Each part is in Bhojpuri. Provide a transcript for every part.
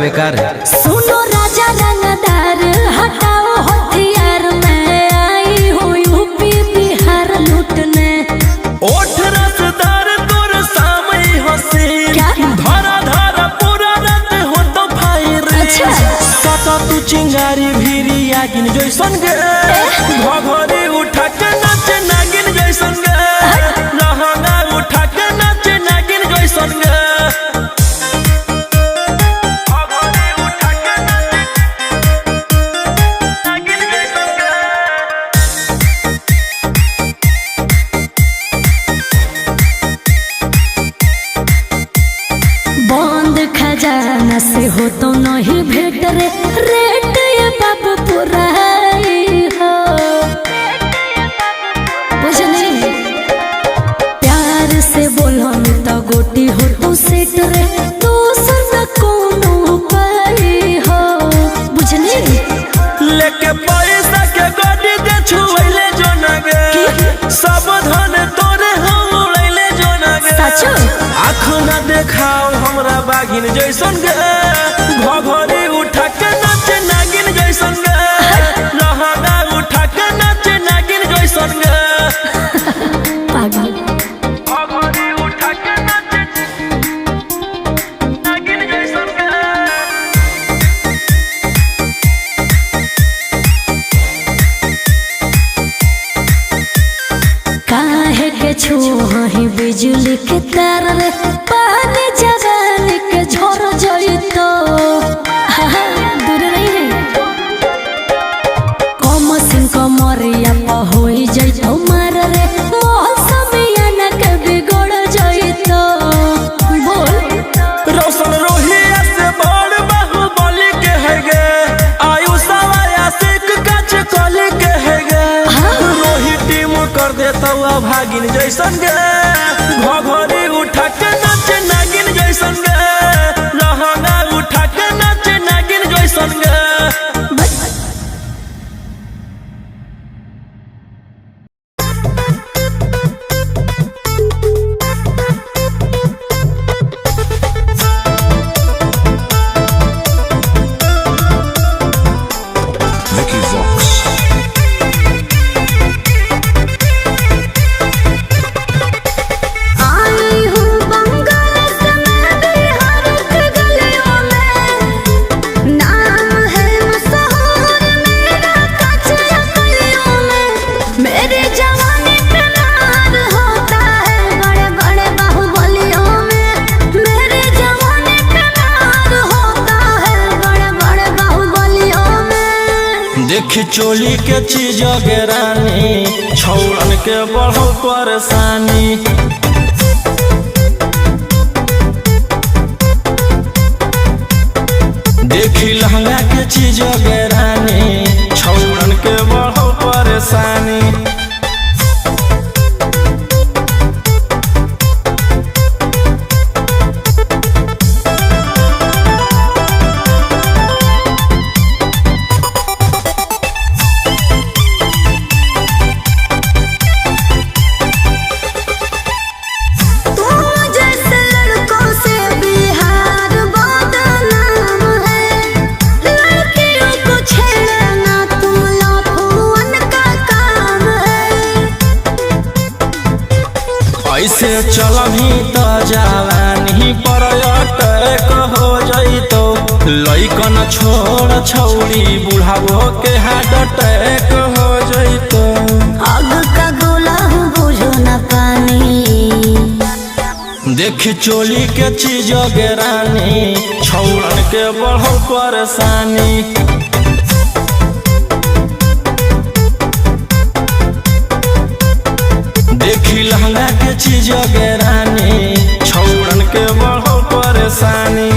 बेकार है। सुनो राजा रंगदार हटाओ हथियार, मैं आई हूँ यूपी बिहार लूटने। ओठ रसदार तोर सामई हसी, धारा धारा पूरा रात हो तो फायर। अच्छा सता तू चिंगारी भीरी यागिन जैसन गे, घघरी उठा के नाच नागिन जैसन गे, लहंगा उठा के नाच नागिन जैसन गे। बंद खजाना से हो तो नहीं भेट रे, रेट ये बाप पूरा हो बुझने। प्यार से बोलो तो गोटी हो तो सेट रे, तो सुन कोनो पाई हो बुझने। लेके पैसा के गाड़ी दे छुएले जो ना गे, सब धन तोरे हम उड़ैले जो ना गे। सचो आँख ना देखाओ हमरा बागिन जैसन गे, घघरी उठा के नाच नागिन जैसन गे, लहंगा उठा के नाच नागिन जैसन गे। पागल घघरी उठा के नाच नागिन जैसन गे। काहे के छुही बिजली के तार रे, पानी जवानी के झोर जोई तो दूर नहीं रे। कम सिंह कमरिया होई जाई तो मार रे, मौसमिया न के बिगड़ जाई तो बोल। रोशन रोहिया से बड़ बाहुबली के है गे, आयुषवा आशिक कच कली के है गे। रोही टीम कर देता भागिन जैसन गे, घघरी उठा के नाच नागिन जैसन गे, लहंगा उठा के नाच नागिन जैसन गे। आई हूँ बंगाल से मैं बिहार के गलियों में, नाम है मशहूर मेरा कचरा गलियों में। मेरे जवानी पे नार होता है बड़े बड़े बाहुबलियों में, मेरे जवानी पे नार होता है बड़े बड़े बाहुबलियों में। देखी चोली के चीज गे रानी, छौड़न के बढ़ो परेशानी। देखी लहंगा के चीज गे रानी, छौड़न के बढ़ो परेशानी। तुम जैसे लड़कों से बिहार बदनाम है, लड़कियों को छेड़ना तुम लफुअन का काम है। ऐसे चलही तो जवानी पर अटैक हो जइतो, लइकन छोड़ छौड़ी बुढ़ावो के हार्ट अटैक हो जइतो। आग का गोला हूँ बुझो न पानी। देखी चोली के चीज गे रानी, छौड़न के बढ़ो परेशानी। देखी लहंगा के चीज गे रानी, छौड़न के बढ़ो परेशानी।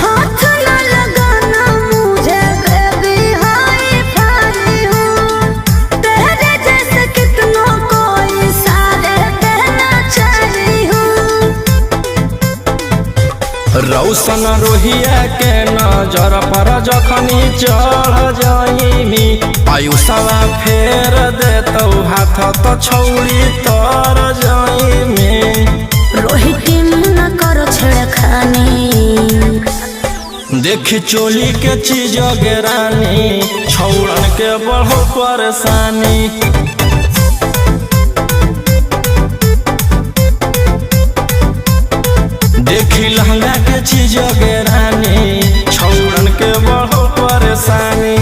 हाथ न लगाना मुझे बेबी, हाय फाई हूँ तेरे जैसे कितनों को इशारे रोहिया के नजर पर जखनी चढ़ जाइनी आयुषवा फेर देतौ हाथ तो छौड़ी तर जाइनी। रोहित न करो छेड़खानी, देखी चोली के चीज गिरानी छौड़न के बढ़ो परेशानी। देखी लहंगा के चीज गिरानी छौड़न के बढ़ो परेशानी।